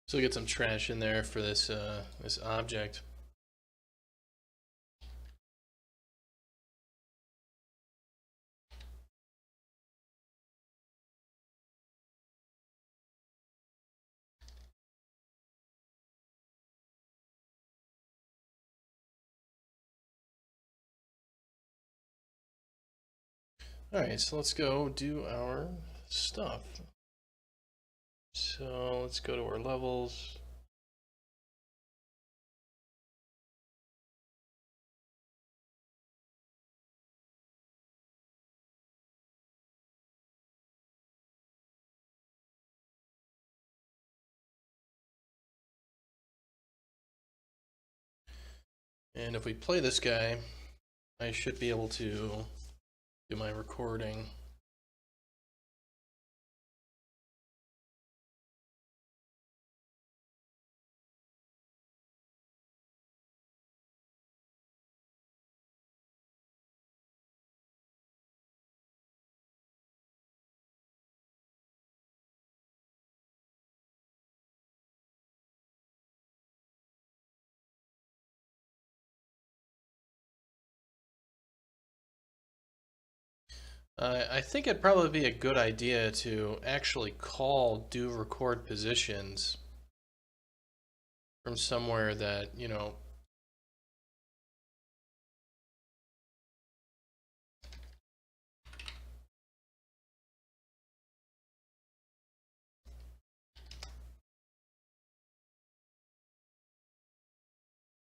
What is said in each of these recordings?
So we get some trash in there for this this object. Alright, so let's go do our stuff. So let's go to our levels. And if we play this guy, I should be able to do my recording. I think it'd probably be a good idea to actually call do record positions from somewhere that, you know,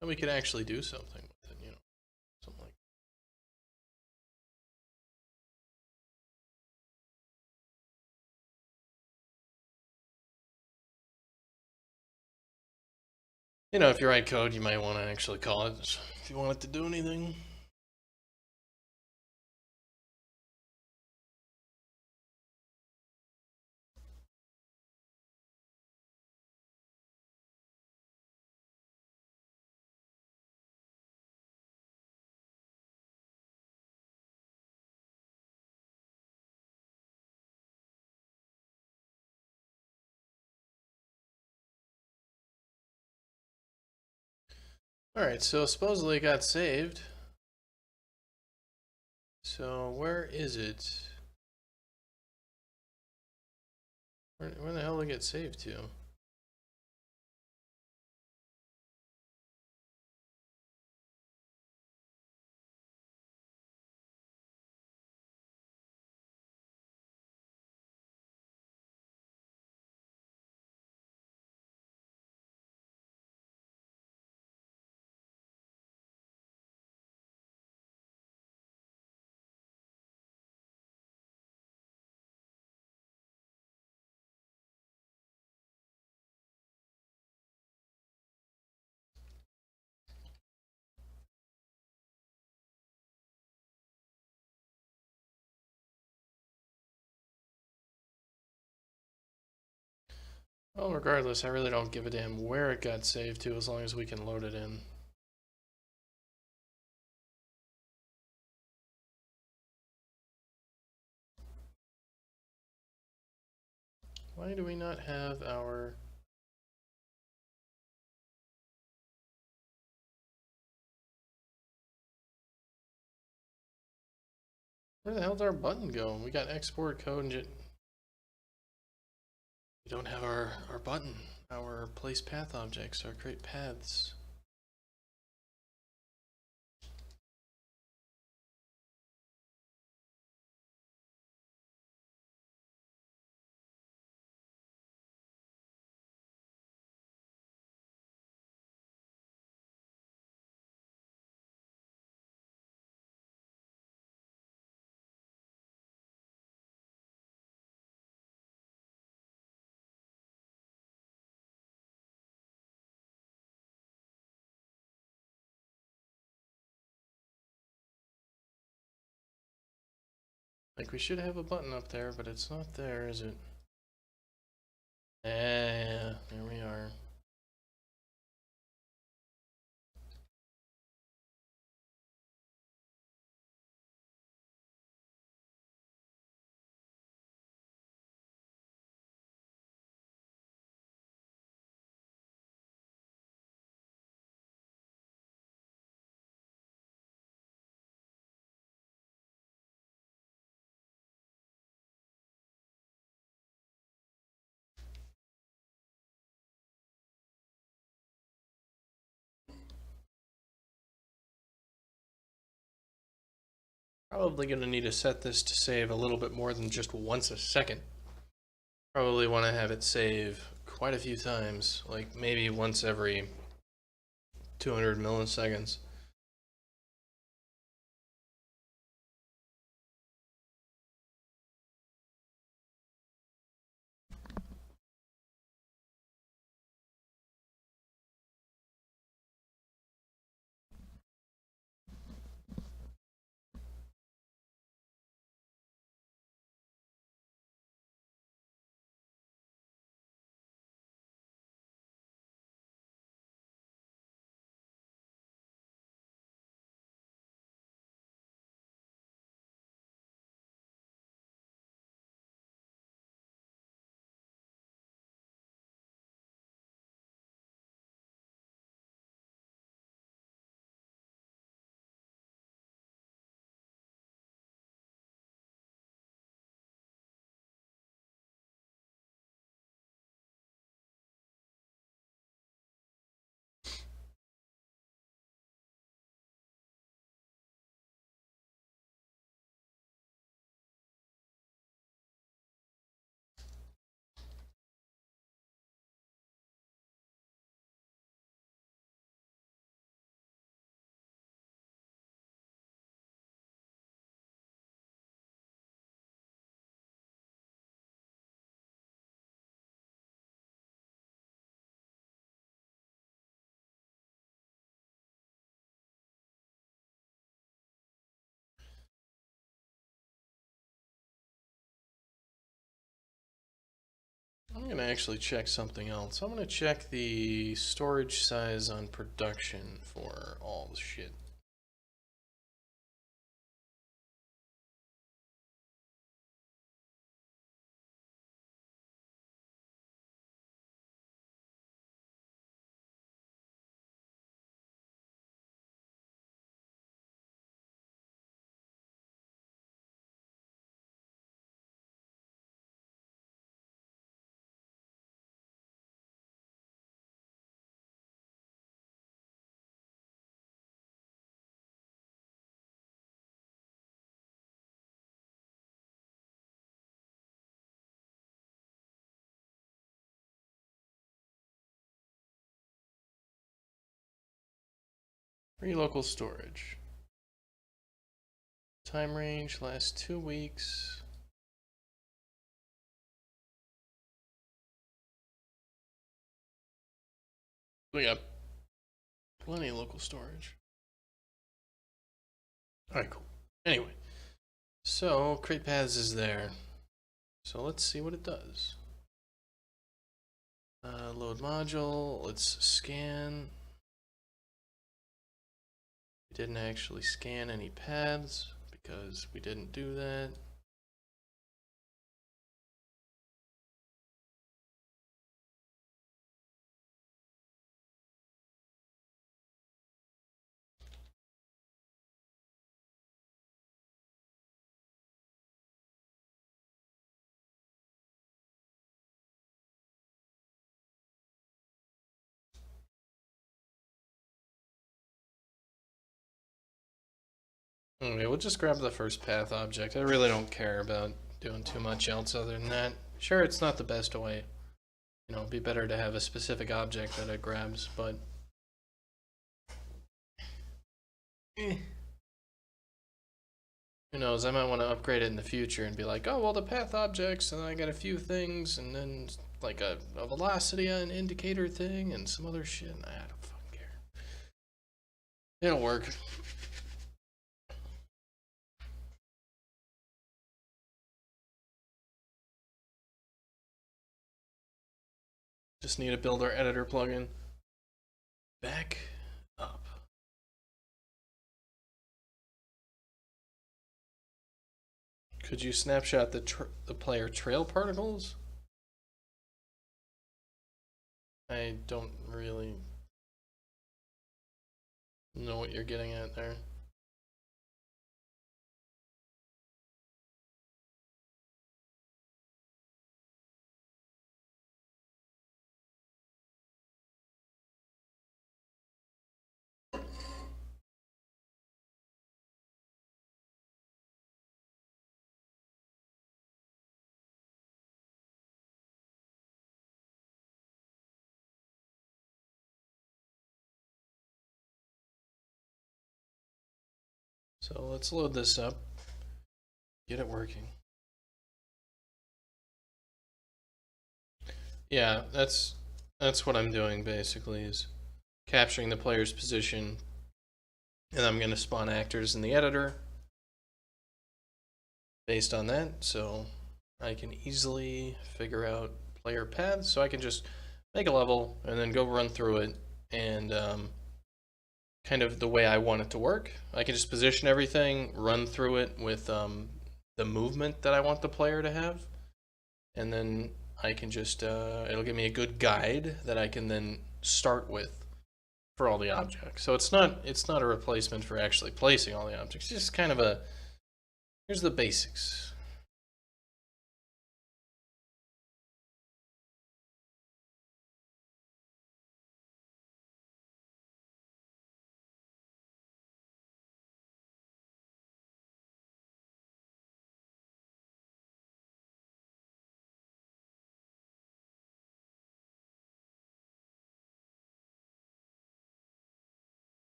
that we could actually do something with it, you know, something like you know, if you write code, you might want to actually call it if you want it to do anything. Alright, so supposedly it got saved. So where is it? Where the hell did it get saved to? Well, regardless, I really don't give a damn where it got saved to as long as we can load it in. Why do we not have our... Where the hell did our button go? We got export code and we don't have our button, our place path objects, our create paths. Like we should have a button up there, but it's not there, is it? Yeah, there we are. Probably going to need to set this to save a little bit more than just once a second. Probably want to have it save quite a few times, like maybe once every 200 milliseconds. I'm going to actually check something else. I'm going to check the storage size on production for all the shit. Free local storage. Time range lasts 2 weeks. We got plenty of local storage. Alright, cool. Anyway, so create paths is there. So let's see what it does. Load module, let's scan. We didn't actually scan any paths because we didn't do that. Okay, we'll just grab the first path object. I really don't care about doing too much else other than that. Sure, it's not the best way. You know, it'd be better to have a specific object that it grabs, but... Who knows, I might want to upgrade it in the future and be like, oh, well, the path objects, and I got a few things, and then like a velocity and indicator thing, and some other shit. I don't fucking care. It'll work. Just need to build our editor plugin. Back up. Could you snapshot the player trail particles? I don't really know what you're getting at there. So let's load this up, get it working. Yeah, that's what I'm doing basically, is capturing the player's position, and I'm going to spawn actors in the editor based on that, so I can easily figure out player paths. So I can just make a level and then go run through it, and kind of the way I want it to work. I can just position everything, run through it with the movement that I want the player to have, and then I can just it'll give me a good guide that I can then start with for all the objects. So it's not a replacement for actually placing all the objects. It's just kind of a, here's the basics.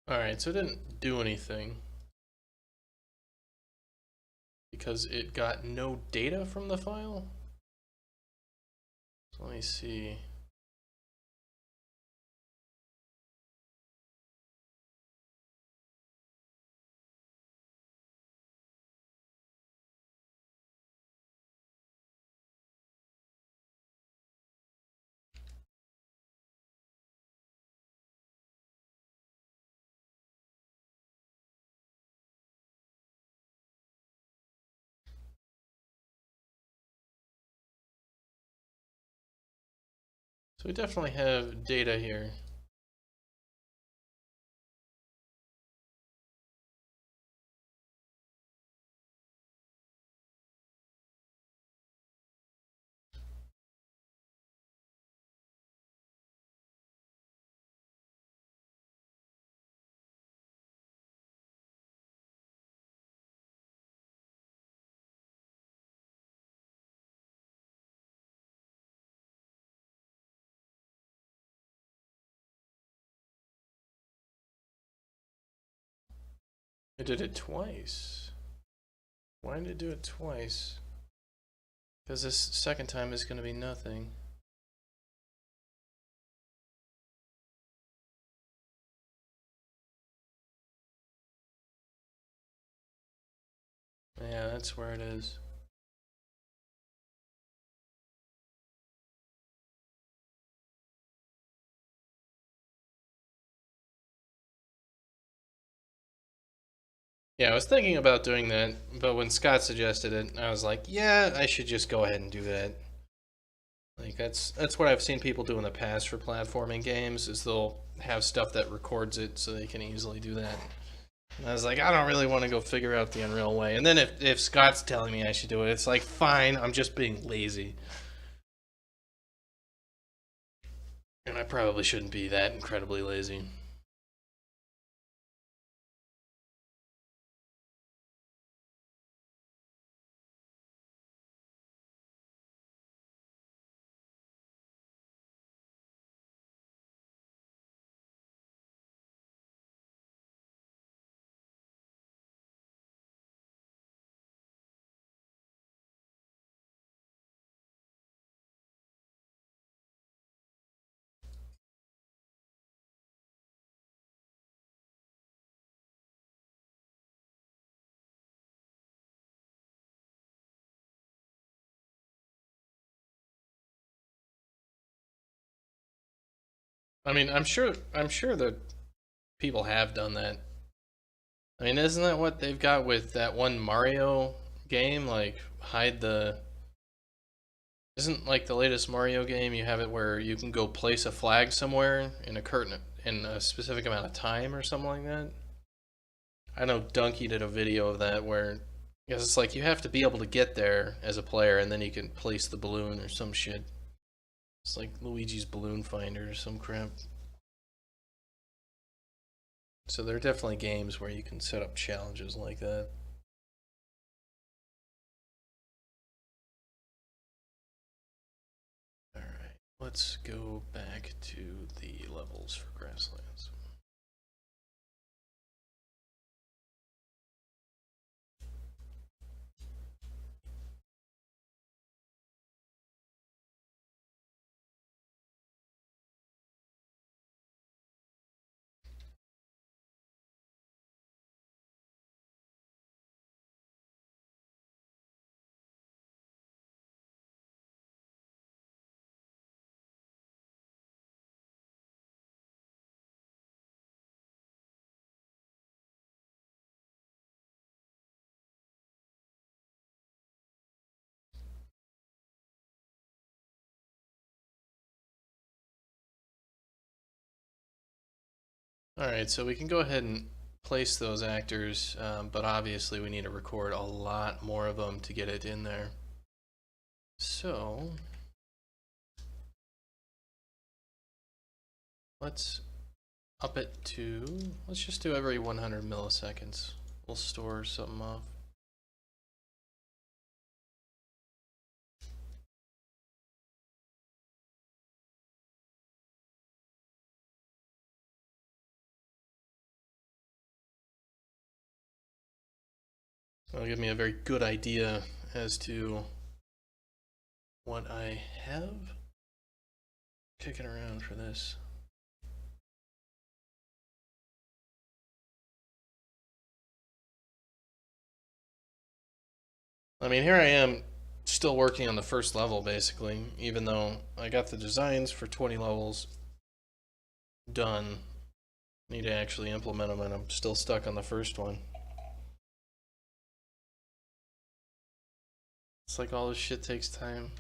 Alright, so it didn't do anything because it got no data from the file. So let me see. So we definitely have data here. It did it twice. Why did it do it twice? Because this second time is going to be nothing. Yeah, that's where it is. Yeah, I was thinking about doing that, but when Scott suggested it, I was like, yeah, I should just go ahead and do that. Like that's what I've seen people do in the past for platforming games, is they'll have stuff that records it so they can easily do that. And I was like, I don't really want to go figure out the Unreal way. And then if Scott's telling me I should do it, it's like, fine, I'm just being lazy. And I probably shouldn't be that incredibly lazy. I mean, I'm sure that people have done that. I mean, isn't that what they've got with that one Mario game? Like, hide the. Isn't like the latest Mario game, you have it where you can go place a flag somewhere in a curtain in a specific amount of time or something like that? I know Donkey did a video of that where, because it's like you have to be able to get there as a player and then you can place the balloon or some shit. It's like Luigi's Balloon Finder or some crap. So there are definitely games where you can set up challenges like that. All let's go back to the levels for grasslands. Alright, so we can go ahead and place those actors, but obviously we need to record a lot more of them to get it in there. So, let's up it to, let's just do every 100 milliseconds. We'll store something off. That'll give me a very good idea as to what I have kicking around for this. I mean, here I am still working on the first level basically, even though I got the designs for 20 levels done. Need to actually implement them, and I'm still stuck on the first one. It's like all this shit takes time.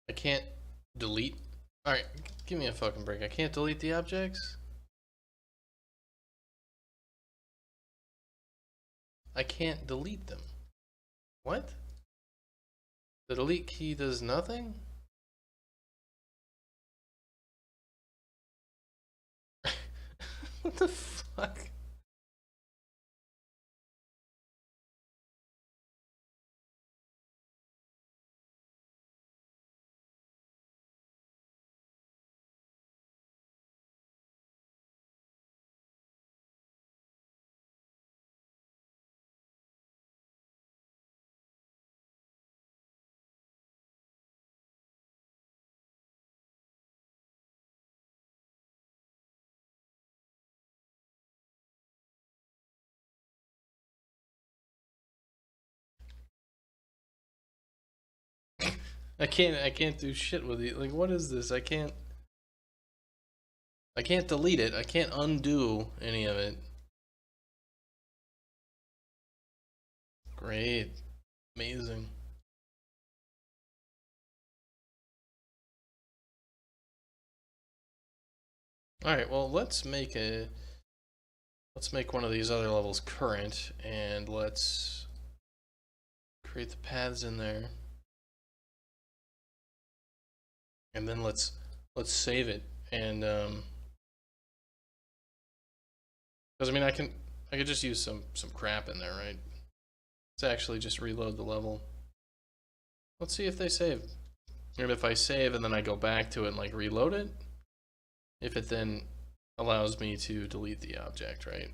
I can't delete. Alright, give me a fucking break. I can't delete the objects? I can't delete them. What? The delete key does nothing? What the fuck? I can't do shit with it. Like, what is this? I can't delete it. I can't undo any of it. Great. Amazing. Alright, well, let's make one of these other levels current, and let's create the paths in there. And then let's let's save it. And because I mean, I could just use some crap in there, right? Let's actually just reload the level. Let's see if they save. And if I save and then I go back to it and like reload it, if it then allows me to delete the object, right?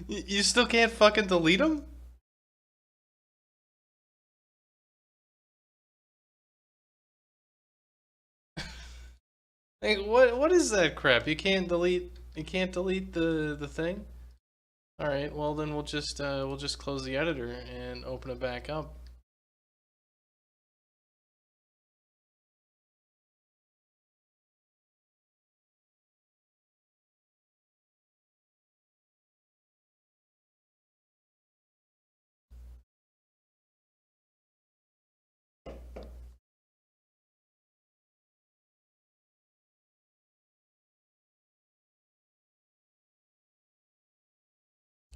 You still can't fucking delete them? Like, what is that crap? You can't delete the thing? All right, well then we'll just close the editor and open it back up.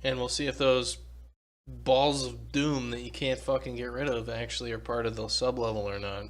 And we'll see if those balls of doom that you can't fucking get rid of actually are part of the sublevel or not.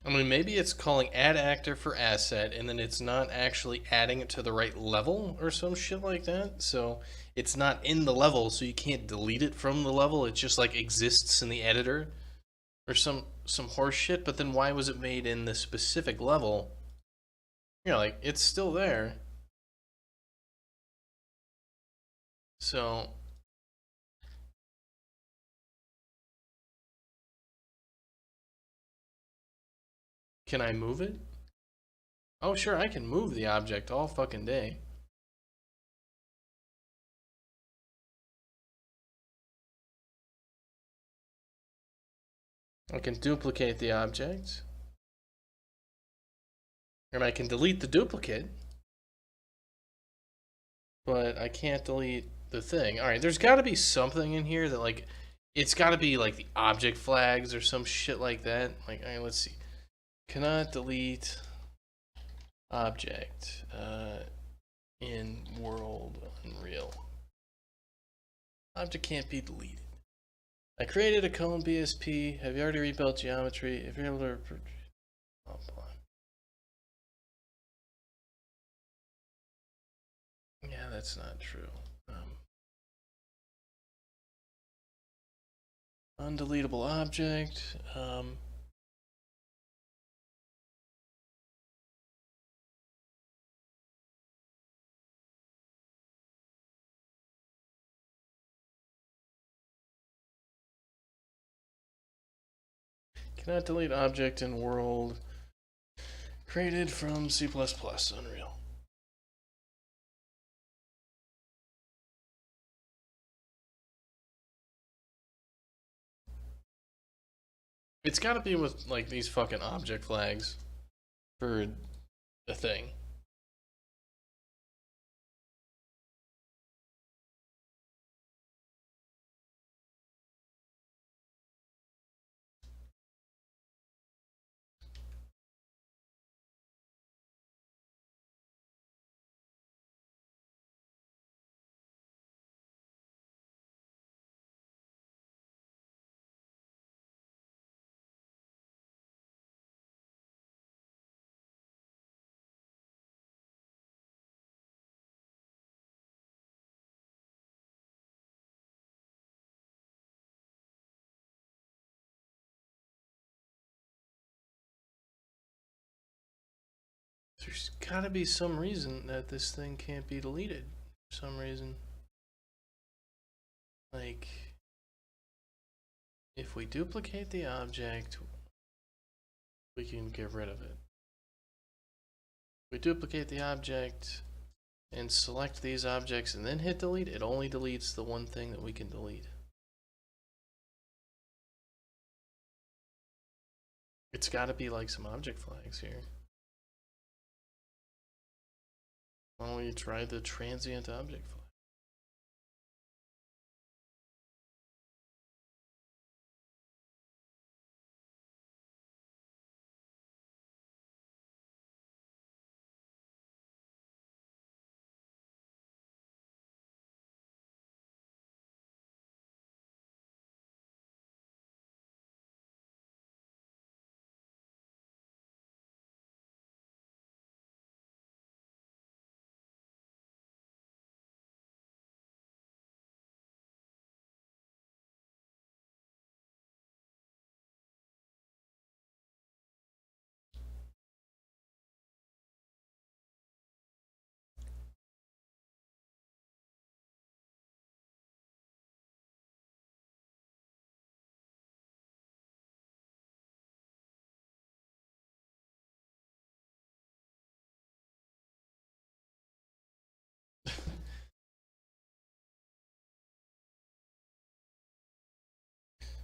I mean, maybe it's calling add actor for asset, and then it's not actually adding it to the right level or some shit like that. So it's not in the level, so you can't delete it from the level. It just like exists in the editor or some horse shit. But then why was it made in the specific level? You know, like it's still there. So can I move it? Oh, sure, I can move the object all fucking day. I can duplicate the object. And I can delete the duplicate. But I can't delete the thing. Alright, there's gotta be something in here that, like, it's gotta be, like, the object flags or some shit like that. Like, alright, let's see. Cannot delete object in world Unreal. Object can't be deleted. I created a cone BSP. Have you already rebuilt geometry? If you're able to... Oh, yeah, that's not true. Undeletable object. Cannot delete object in world created from C++ Unreal. It's gotta be with, like, these fucking object flags for the thing. There's gotta be some reason that this thing can't be deleted. For some reason. Like, if we duplicate the object, we can get rid of it. We duplicate the object and select these objects and then hit delete, it only deletes the one thing that we can delete. It's got to be like some object flags here. Why don't we try the transient object flag?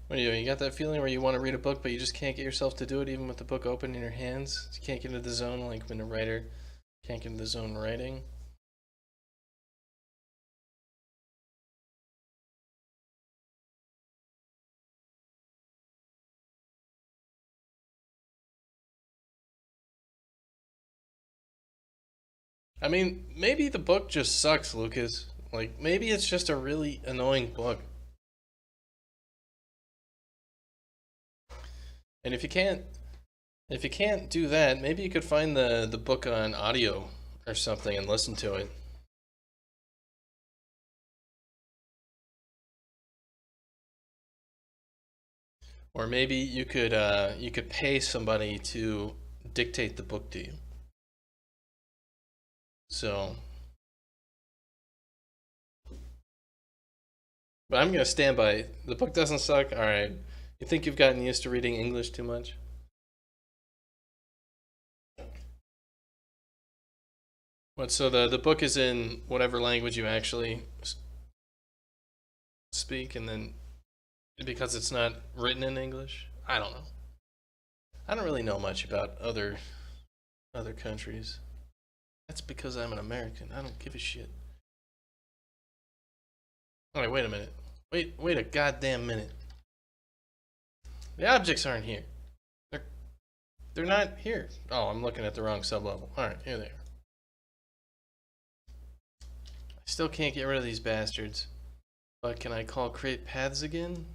What do you do? You got that feeling where you want to read a book, but you just can't get yourself to do it, even with the book open in your hands? You can't get into the zone, like when a writer can't get into the zone writing. I mean, maybe the book just sucks, Lucas. Like, maybe it's just a really annoying book. And if you can't do that, maybe you could find the book on audio or something and listen to it. Or maybe you could pay somebody to dictate the book to you. So, but I'm gonna stand by the book doesn't suck. All right, you think you've gotten used to reading English too much? What? So the book is in whatever language you actually speak, and then because it's not written in English, I don't know. I don't really know much about other countries. That's because I'm an American. I don't give a shit. All right, wait a minute. Wait a goddamn minute. The objects aren't here. They're they're not here. Oh, I'm looking at the wrong sublevel. All right, here they are. I still can't get rid of these bastards. But can I call create paths again?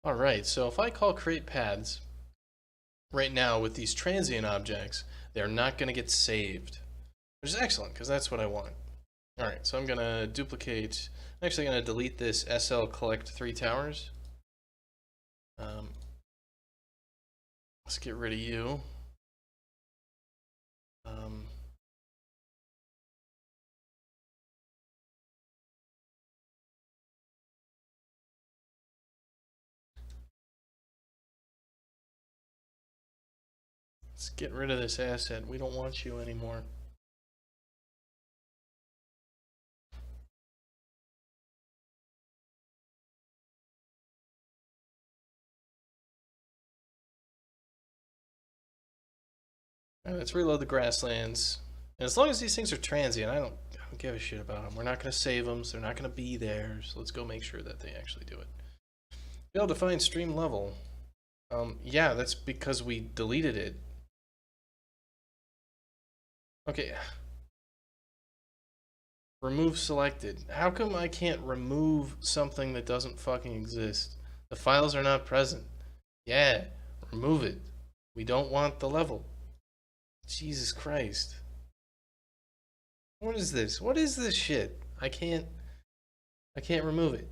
All right, so if I call create paths right now with these transient objects, they're not going to get saved, which is excellent because that's what I want. All right, so I'm going to duplicate. I'm actually going to delete this SL collect 3 towers. Let's get rid of you. Let's get rid of this asset. We don't want you anymore. All right, let's reload the grasslands. And as long as these things are transient, I don't give a shit about them. We're not going to save them, so they're not going to be there. So let's go make sure that they actually do it. Be able to find stream level. Yeah, that's because we deleted it. Okay. Remove selected. How come I can't remove something that doesn't fucking exist? The files are not present. Yeah, remove it. We don't want the level. Jesus Christ. What is this? What is this shit? I can't remove it.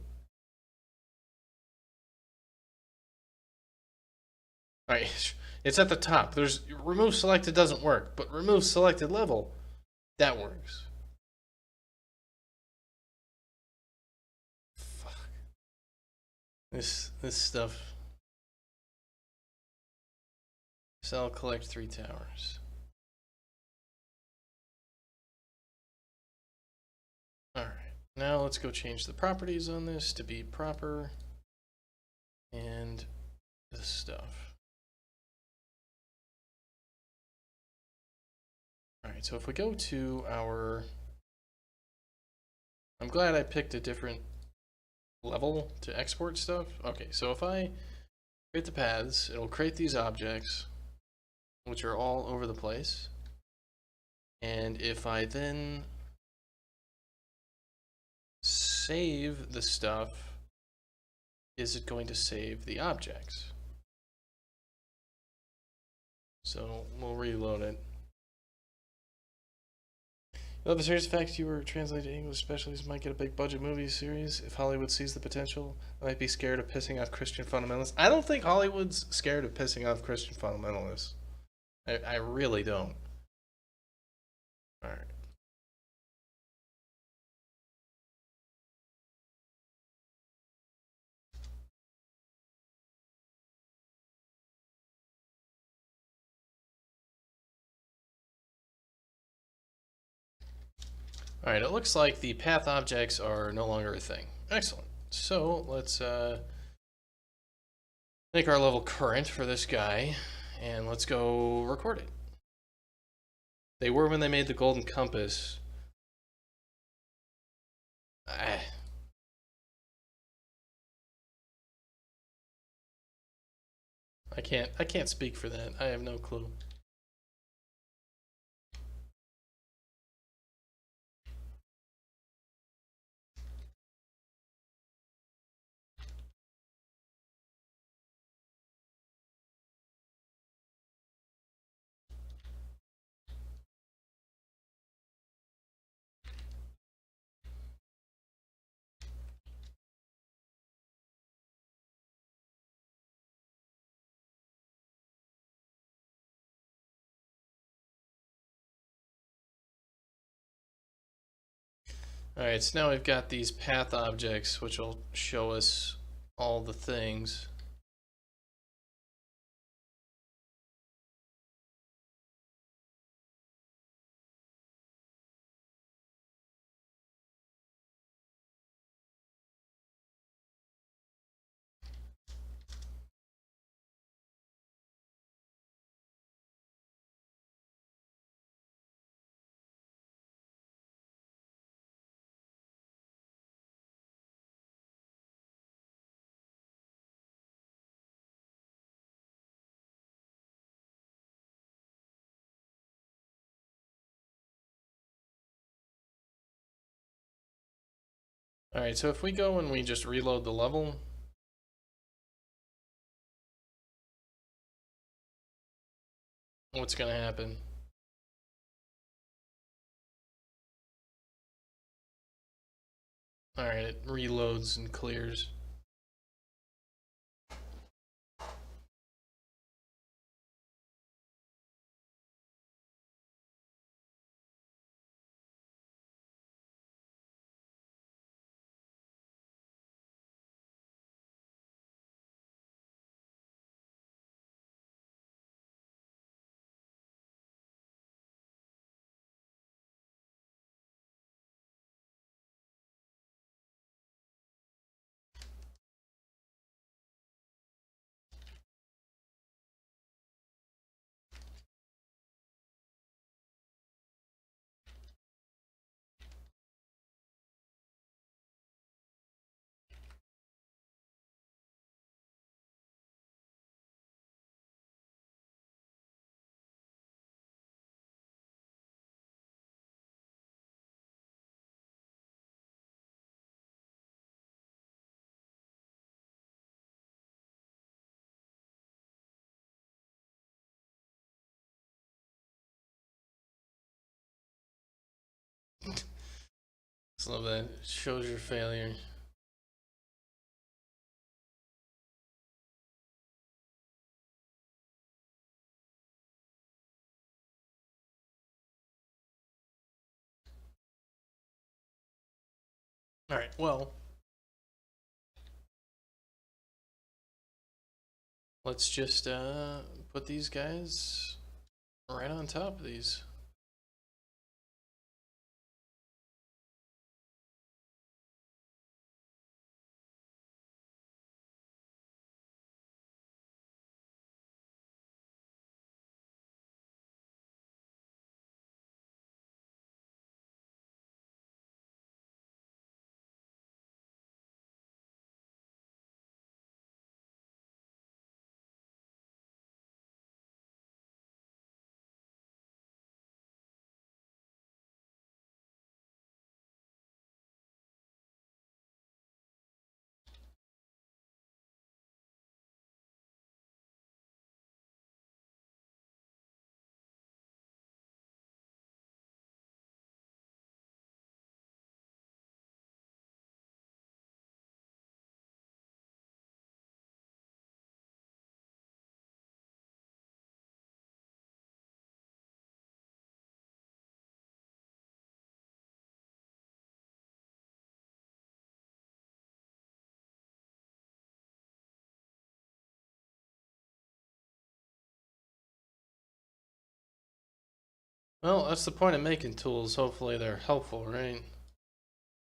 Alright, it's at the top. There's remove selected doesn't work, but remove selected level, that works. Fuck. This stuff. Sell collect 3 towers. Now let's go change the properties on this to be proper and this stuff. Alright, so if we go to our... I'm glad I picked a different level to export stuff. Okay, so if I create the paths, it'll create these objects, which are all over the place. And if I then save the stuff, is it going to save the objects? So we'll reload it. Love the series. The fact you were translated to English specialties might get a big budget movie series. If Hollywood sees the potential, I might be scared of pissing off Christian fundamentalists. I don't think Hollywood's scared of pissing off Christian fundamentalists. I really don't. Alright. Alright, it looks like the path objects are no longer a thing. Excellent. So let's make our level current for this guy, and let's go record it. They were when they made the golden compass. I can't speak for that. I have no clue. Alright, so now we've got these path objects, which will show us all the things. Alright, so if we go and we just reload the level, what's going to happen? Alright, it reloads and clears. Just love that. It shows your failure. Alright, well, let's just put these guys right on top of these. Well, that's the point of making tools. Hopefully they're helpful, right?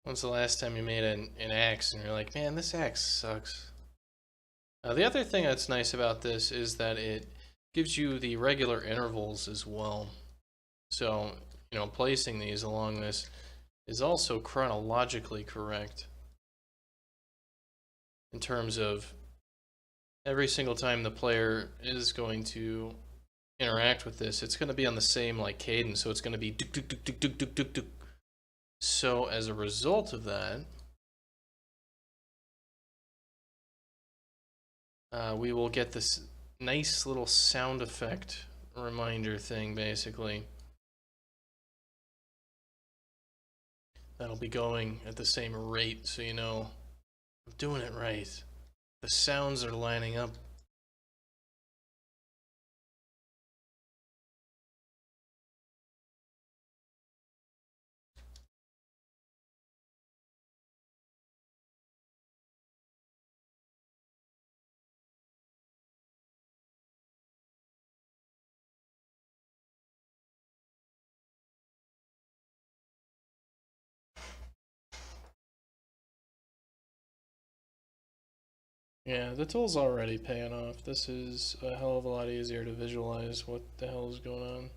When's the last time you made an axe and you're like, man, this axe sucks? The other thing that's nice about this is that it gives you the regular intervals as well. So, placing these along this is also chronologically correct in terms of every single time the player is going to interact with this, it's going to be on the same like cadence. So it's going to be duk, duk, duk, duk, duk, duk, duk, duk. So as a result of that, we will get this nice little sound effect reminder thing, basically. That'll be going at the same rate, so you know I'm doing it right. The sounds are lining up. Yeah, the tool's already paying off. This is a hell of a lot easier to visualize what the hell is going on.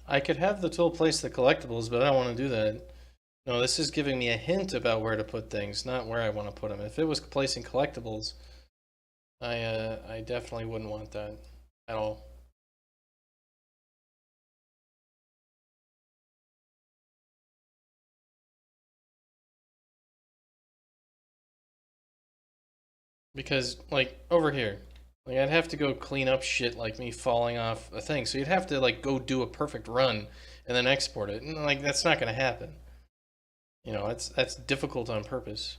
I could have the tool place the collectibles, but I don't want to do that. No, this is giving me a hint about where to put things, not where I want to put them. If it was placing collectibles, I definitely wouldn't want that at all. Because, like, over here, like, I'd have to go clean up shit like me falling off a thing. So you'd have to, like, go do a perfect run and then export it. And, like, that's not going to happen. That's difficult on purpose.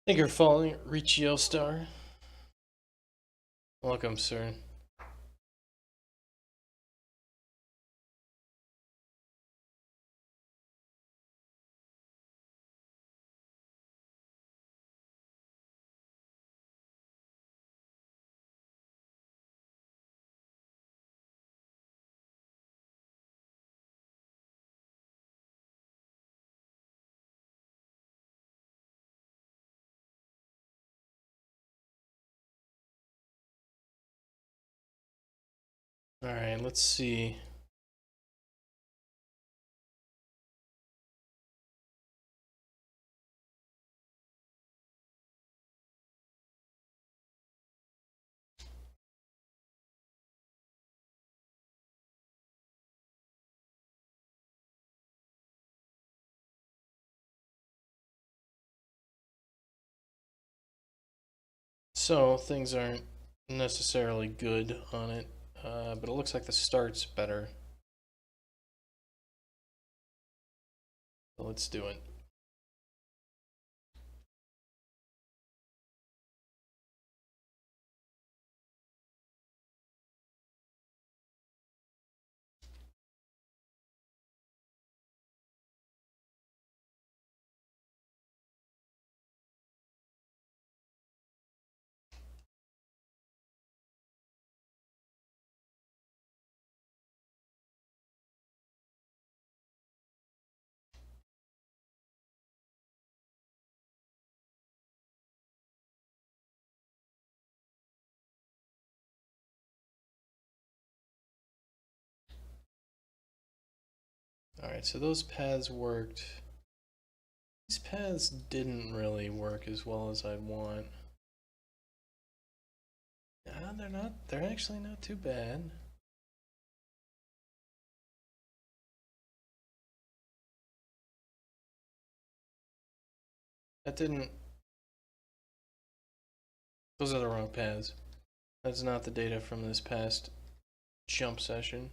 Thank you for following, Riccio Star. Welcome, sir. Alright, let's see. So, things aren't necessarily good on it, but it looks like the start's better. So let's do it. Alright, so those paths worked. These paths didn't really work as well as I'd want. They're actually not too bad. That didn't... Those are the wrong paths. That's not the data from this past jump session.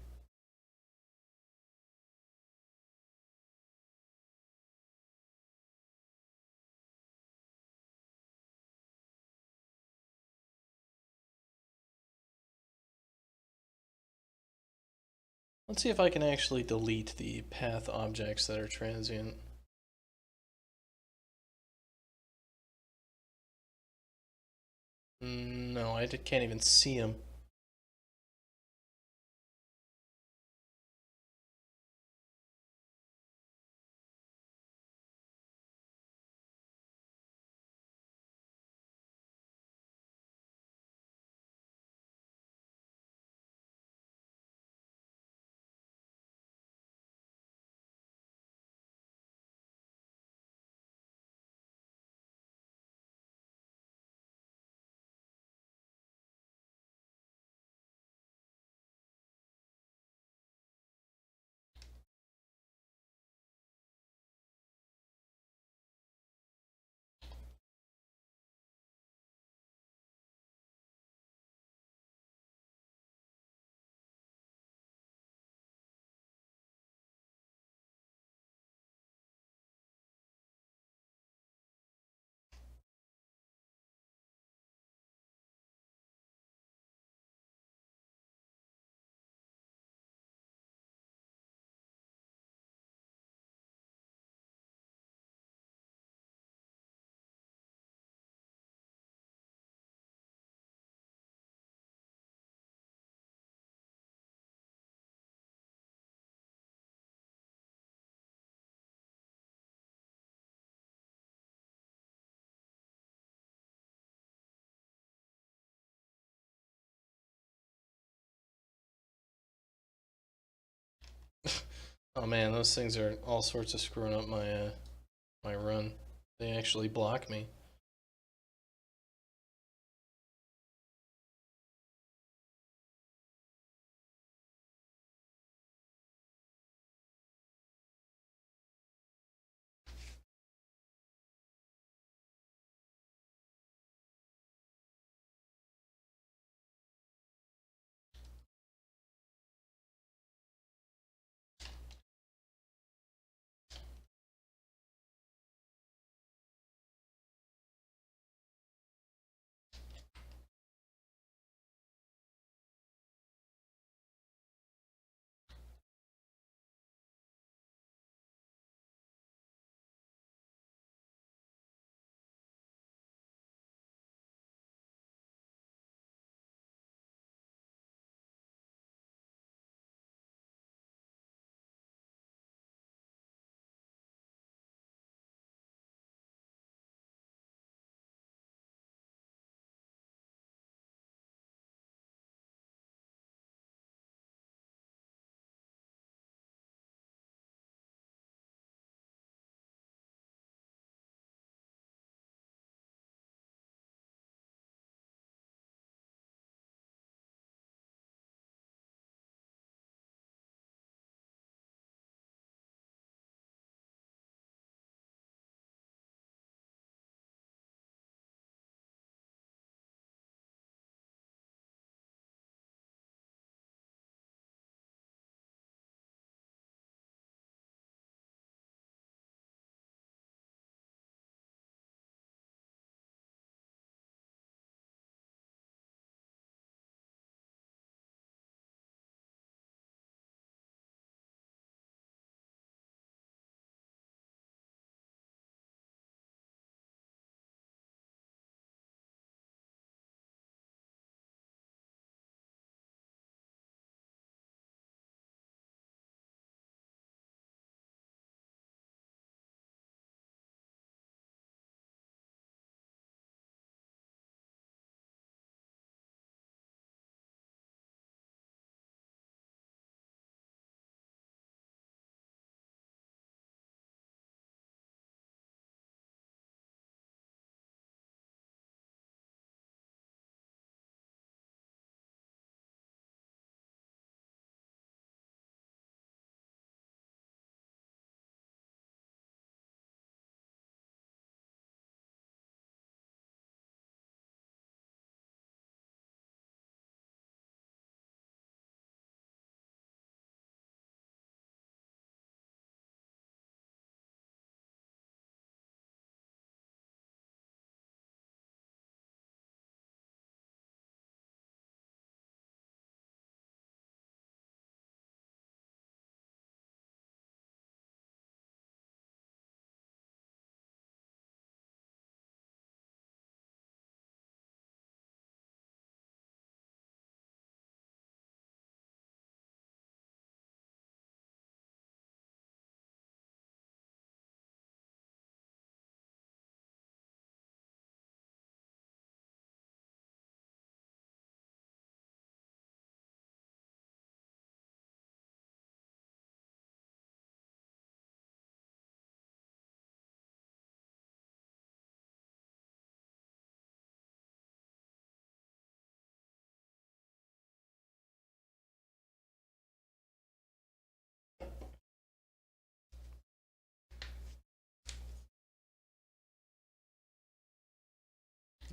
Let's see if I can actually delete the path objects that are transient. No, I can't even see them. Oh man, those things are all sorts of screwing up my my run. They actually block me.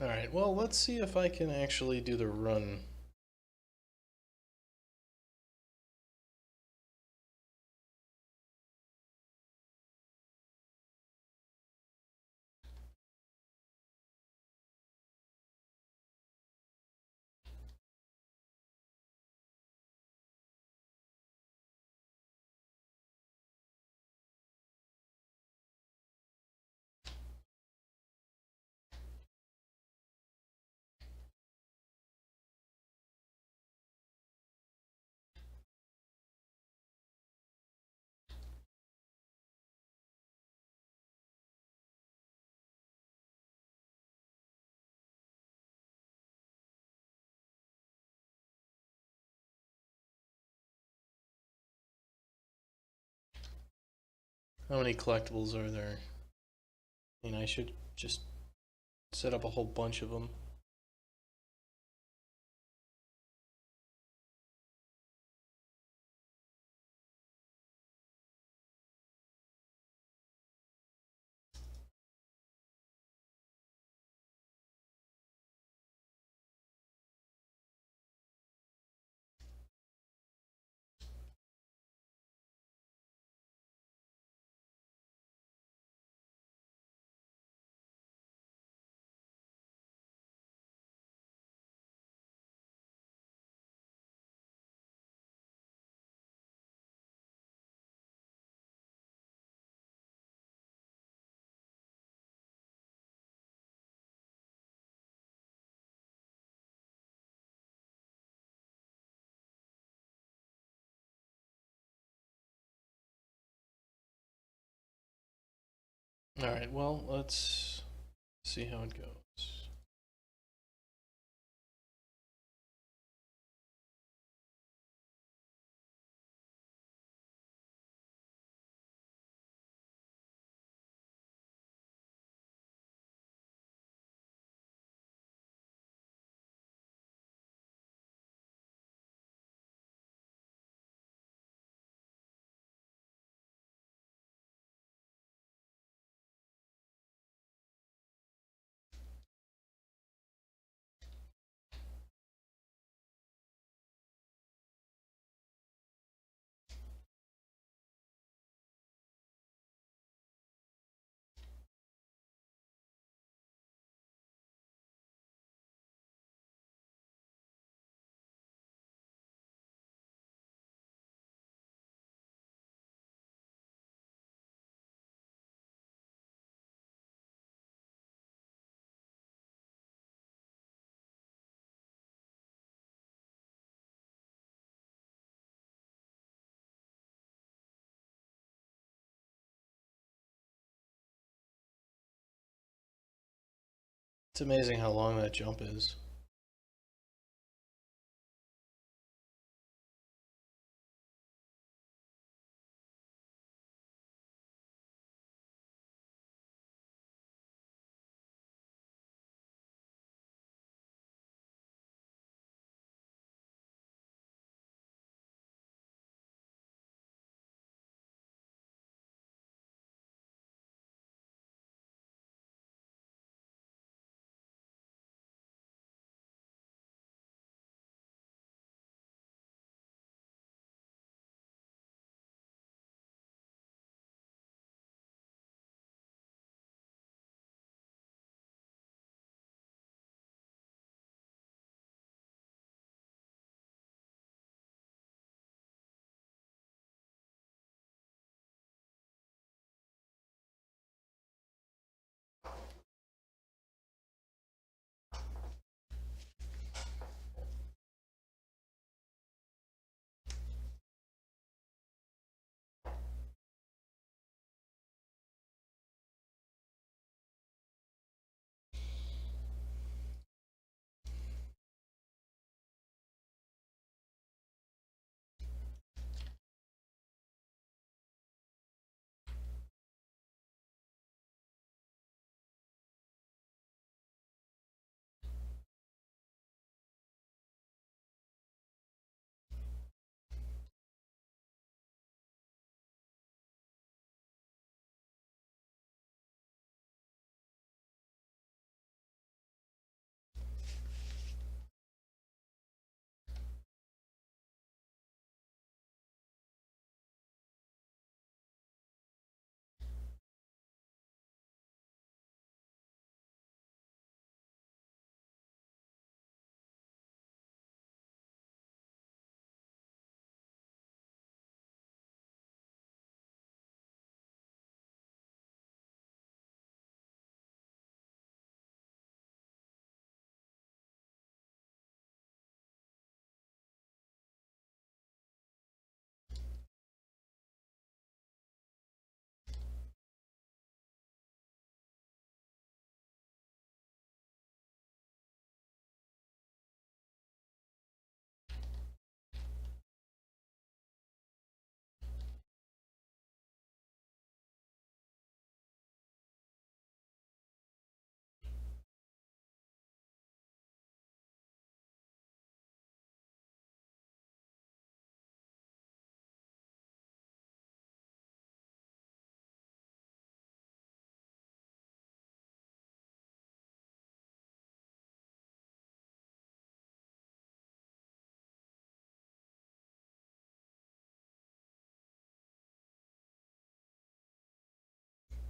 Alright, well, let's see if I can actually do the run. How many collectibles are there? I mean, I should just set up a whole bunch of them. Alright, well, let's see how it goes. It's amazing how long that jump is.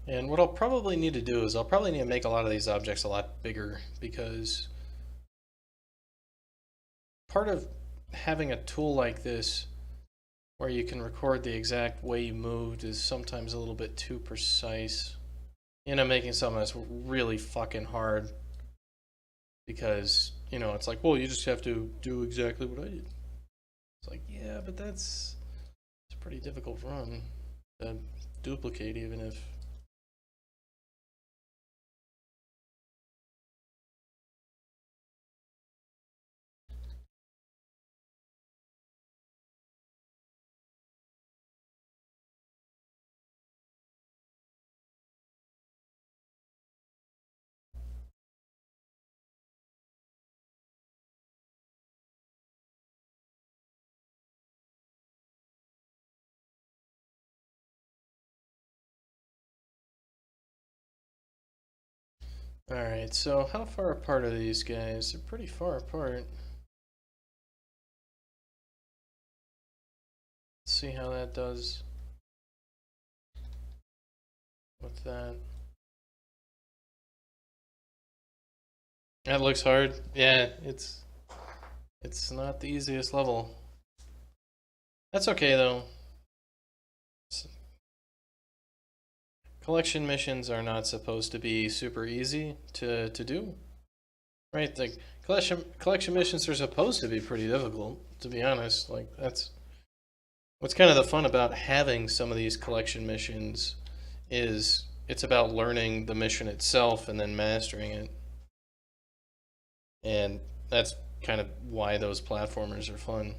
And what I'll probably need to do is I'll probably need to make a lot of these objects a lot bigger, because part of having a tool like this where you can record the exact way you moved is sometimes a little bit too precise. You end up making something that's really fucking hard because, you know, it's like, well, you just have to do exactly what I did. It's like, yeah, but it's a pretty difficult run to duplicate, even if... Alright, so how far apart are these guys? They're pretty far apart. Let's see how that does with that. That looks hard. Yeah, it's not the easiest level. That's okay though. Collection missions are not supposed to be super easy to do. Right? The collection missions are supposed to be pretty difficult, to be honest. Like, that's what's kind of the fun about having some of these collection missions, is it's about learning the mission itself and then mastering it. And that's kind of why those platformers are fun.